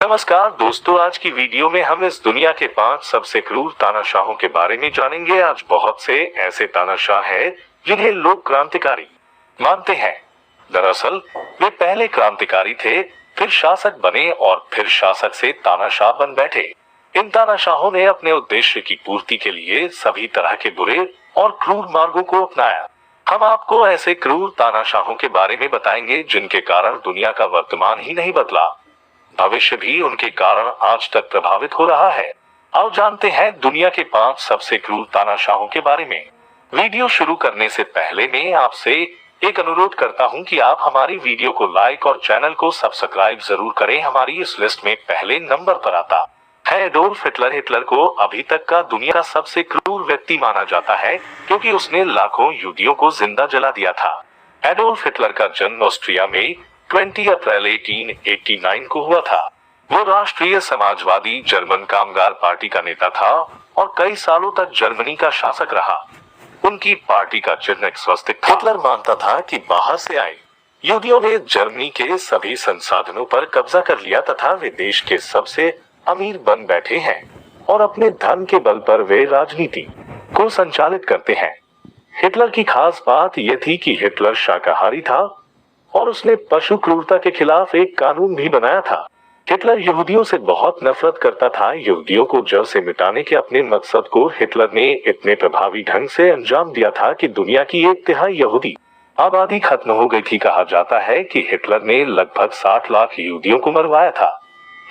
नमस्कार दोस्तों, आज की वीडियो में हम इस दुनिया के 5 सबसे क्रूर तानाशाहों के बारे में जानेंगे। आज बहुत से ऐसे तानाशाह हैं जिन्हें लोग क्रांतिकारी मानते हैं। दरअसल वे पहले क्रांतिकारी थे, फिर शासक बने और फिर शासक से तानाशाह बन बैठे। इन तानाशाहों ने अपने उद्देश्य की पूर्ति के लिए सभी तरह के बुरे और क्रूर मार्गों को अपनाया। हम आपको ऐसे क्रूर तानाशाहों के बारे में बताएंगे जिनके कारण दुनिया का वर्तमान ही नहीं बदला, भविष्य भी उनके कारण आज तक प्रभावित हो रहा है। आओ जानते हैं दुनिया के 5 सबसे क्रूर तानाशाहों के बारे में। वीडियो शुरू करने से पहले मैं आपसे एक अनुरोध करता हूं कि आप हमारी वीडियो को लाइक और चैनल को सब्सक्राइब जरूर करें। हमारी इस लिस्ट में पहले नंबर पर आता है एडोल्फ हिटलर। हिटलर को अभी तक का दुनिया का सबसे क्रूर व्यक्ति माना जाता है क्योंकि उसने लाखों यहूदियों को जिंदा जला दिया था। एडोल्फ हिटलर का जन्म ऑस्ट्रिया में 20 अप्रैल 1889 को हुआ था। वो राष्ट्रीय समाजवादी जर्मन कामगार पार्टी का नेता था और कई सालों तक जर्मनी का शासक रहा। उनकी पार्टी का चिन्ह स्वस्तिक था। हिटलर मानता था कि बाहर से आए यहूदियों ने जर्मनी के सभी संसाधनों पर कब्जा कर लिया तथा वे देश के सबसे अमीर बन बैठे हैं और अपने धन के बल पर वे राजनीति को संचालित करते हैं। हिटलर की खास बात यह थी कि हिटलर शाकाहारी था और उसने पशु क्रूरता के खिलाफ एक कानून भी बनाया था। हिटलर यहूदियों से बहुत नफरत करता था। यहूदियों को जड़ से मिटाने के अपने मकसद को हिटलर ने इतने प्रभावी ढंग से अंजाम दिया था कि दुनिया की 1/3 यहूदी आबादी खत्म हो गई थी। कहा जाता है कि हिटलर ने लगभग 60 लाख यहूदियों को मरवाया था।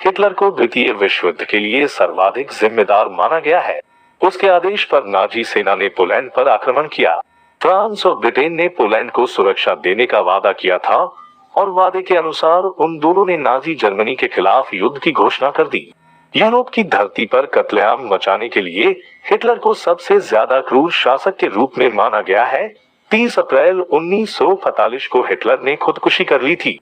हिटलर को द्वितीय विश्व युद्ध के लिए सर्वाधिक जिम्मेदार माना गया है। उसके आदेश पर नाजी सेना ने पोलैंड पर आक्रमण किया। फ्रांस और ब्रिटेन ने पोलैंड को सुरक्षा देने का वादा किया था और वादे के अनुसार उन दोनों ने नाजी जर्मनी के खिलाफ युद्ध की घोषणा कर दी। यूरोप की धरती पर कत्लेआम मचाने के लिए हिटलर को सबसे ज्यादा क्रूर शासक के रूप में माना गया है। 30 अप्रैल 1945 को हिटलर ने खुदकुशी कर ली थी।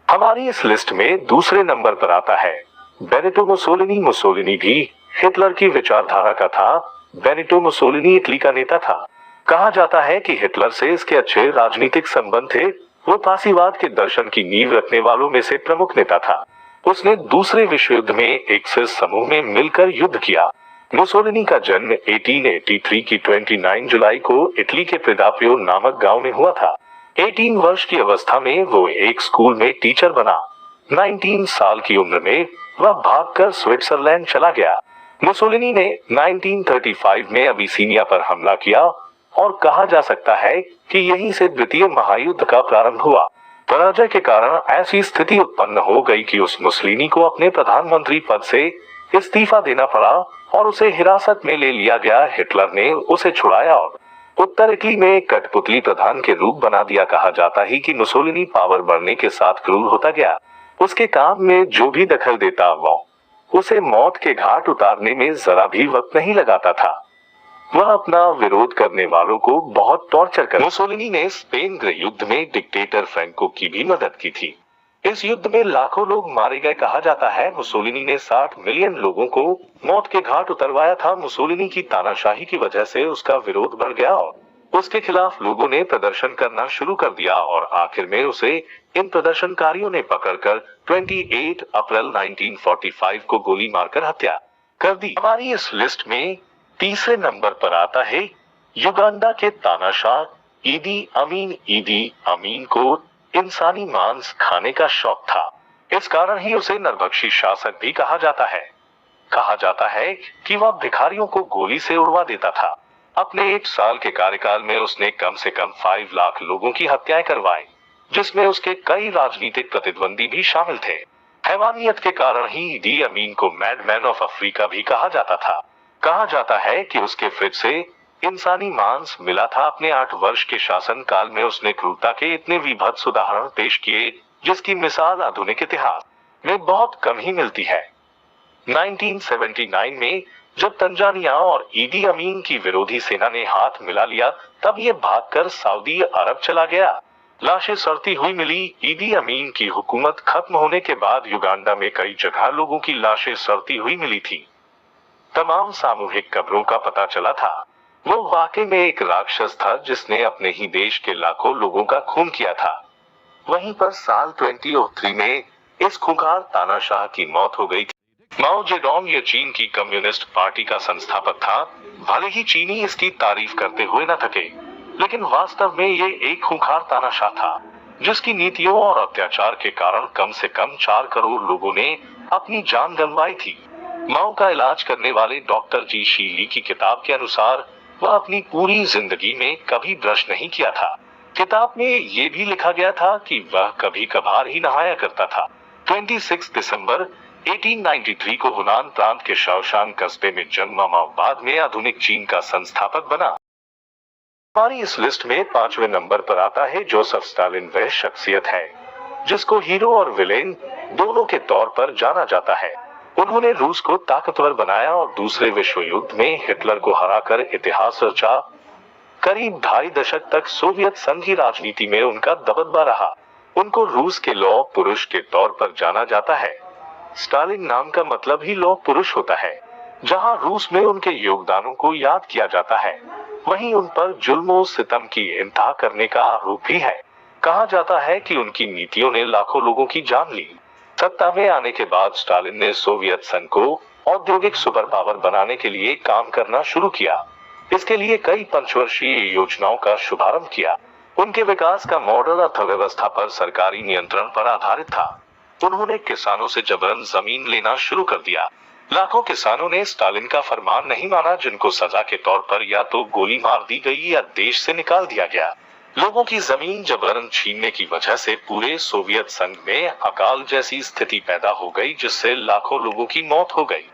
हमारी इस लिस्ट में दूसरे नंबर पर आता है बेनिटो मुसोलिनी। मुसोलिनी भी हिटलर की विचारधारा का था। बेनिटो मुसोलिनी इटली का नेता था। कहा जाता है कि हिटलर से इसके अच्छे राजनीतिक संबंध थे। वो फासीवाद के दर्शन की नींव रखने वालों में से प्रमुख नेता था। उसने दूसरे विश्व युद्ध में एक्सिस समूह में मिलकर युद्ध किया। मुसोलिनी का जन्म 1883 की 29 जुलाई को इटली के प्रेदापियो नामक गांव में हुआ था। 18 वर्ष की अवस्था में वो एक स्कूल में टीचर बना। 19 साल की उम्र में वह भागकर स्विट्जरलैंड चला गया। मुसोलिनी ने 1935 में अबिसीनिया पर हमला किया और कहा जा सकता है कि यहीं से द्वितीय महायुद्ध का प्रारंभ हुआ। पराजय के कारण ऐसी स्थिति उत्पन्न हो गई कि उस मुसोलिनी को अपने प्रधानमंत्री पद से इस्तीफा देना पड़ा और उसे हिरासत में ले लिया गया। हिटलर ने उसे छुड़ाया और उत्तर इटली में कठपुतली प्रधान के रूप बना दिया। कहा जाता है कि मुसोलिनी पावर बढ़ने के साथ क्रूर होता गया। उसके काम में जो भी दखल देता वो उसे मौत के घाट उतारने में जरा भी वक्त नहीं लगाता था। वह अपना विरोध करने वालों को बहुत टॉर्चर कर। मुसोलिनी ने स्पेन गृह युद्ध में डिक्टेटर फ्रैंको की भी मदद की थी। इस युद्ध में लाखों लोग मारे गए। कहा जाता है मुसोलिनी ने 60 मिलियन लोगों को मौत के घाट उतरवाया था। मुसोलिनी की तानाशाही की वजह से उसका विरोध बढ़ गया और उसके खिलाफ लोगों ने प्रदर्शन करना शुरू कर दिया और आखिर में उसे इन प्रदर्शनकारियों ने पकड़कर 28 अप्रैल 1945 को गोली मारकर हत्या कर दी। हमारी इस लिस्ट में तीसरे नंबर पर आता है युगांडा के तानाशाह ईदी अमीन। ईदी अमीन को इंसानी मांस खाने का शौक था। इस कारण ही उसे नरभक्षी शासक भी कहा जाता है। कहा जाता है कि वह भिखारियों को गोली से उड़वा देता था। अपने 1 साल के कार्यकाल में उसने कम से कम 5 लाख लोगों की हत्याएं करवाई, जिसमें उसके कई राजनीतिक प्रतिद्वंदी भी शामिल थे। हैवानियत के कारण ही ईदी अमीन को मैडमैन ऑफ अफ्रीका भी कहा जाता था। कहा जाता है कि उसके फ्रिज से इंसानी मांस मिला था। अपने 8 वर्ष के शासन काल में उसने क्रूरता के इतने विभत्स उदाहरण पेश किए जिसकी मिसाल आधुनिक इतिहास में बहुत कम ही मिलती है। 1979 में जब तंजानिया और ईदी अमीन की विरोधी सेना ने हाथ मिला लिया, तब ये भागकर सऊदी अरब चला गया। लाशें सड़ती हुई मिली। ईदी अमीन की हुकूमत खत्म होने के बाद युगांडा में कई जगह लोगों की लाशें सड़ती हुई मिली थी। तमाम सामूहिक कब्रों का पता चला था। वो वाकई में एक राक्षस था जिसने अपने ही देश के लाखों लोगों का खून किया था। वहीं पर साल 2003 में इस खूंखार तानाशाह की मौत हो गई थी। माओ जेडोंग ये चीन की कम्युनिस्ट पार्टी का संस्थापक था। भले ही चीनी इसकी तारीफ करते हुए न थके, लेकिन वास्तव में ये एक खूंखार तानाशाह था, जिसकी नीतियों और अत्याचार के कारण कम से कम 4 करोड़ लोगों ने अपनी जान गंवाई थी। माओ का इलाज करने वाले डॉक्टर जी शी की किताब के अनुसार वह अपनी पूरी जिंदगी में कभी ब्रश नहीं किया था। किताब में ये भी लिखा गया था कि वह कभी कभार ही नहाया करता था। 26 दिसंबर 1893 को हुनान प्रांत के शाओशान कस्बे में जन्मा माओ बाद में आधुनिक चीन का संस्थापक बना। हमारी इस लिस्ट में 5वें नंबर पर आता है जोसेफ स्टालिन। वह शख्सियत है जिसको हीरो और विलेन दोनों के तौर पर जाना जाता है। उन्होंने रूस को ताकतवर बनाया और दूसरे विश्व युद्ध में हिटलर को हराकर इतिहास रचा। करीब 2.5 दशक तक सोवियत संघ की राजनीति में उनका दबदबा रहा। उनको रूस के लौह पुरुष के तौर पर जाना जाता है। स्टालिन नाम का मतलब ही लौह पुरुष होता है। जहां रूस में उनके योगदानों को याद किया जाता है, वहीं उन पर जुल्म और सितम की इंतहा करने का आरोप भी है। कहा जाता है कि उनकी नीतियों ने लाखों लोगों की जान ली। सत्ता में आने के बाद स्टालिन ने सोवियत संघ को औद्योगिक सुपर पावर बनाने के लिए काम करना शुरू किया। इसके लिए कई पंचवर्षीय योजनाओं का शुभारंभ किया। उनके विकास का मॉडल अर्थव्यवस्था पर सरकारी नियंत्रण पर आधारित था। उन्होंने किसानों से जबरन जमीन लेना शुरू कर दिया। लाखों किसानों ने स्टालिन का फरमान नहीं माना, जिनको सजा के तौर पर या तो गोली मार दी गई या देश से निकाल दिया गया। लोगों की जमीन जबरन छीनने की वजह से पूरे सोवियत संघ में अकाल जैसी स्थिति पैदा हो गई, जिससे लाखों लोगों की मौत हो गई।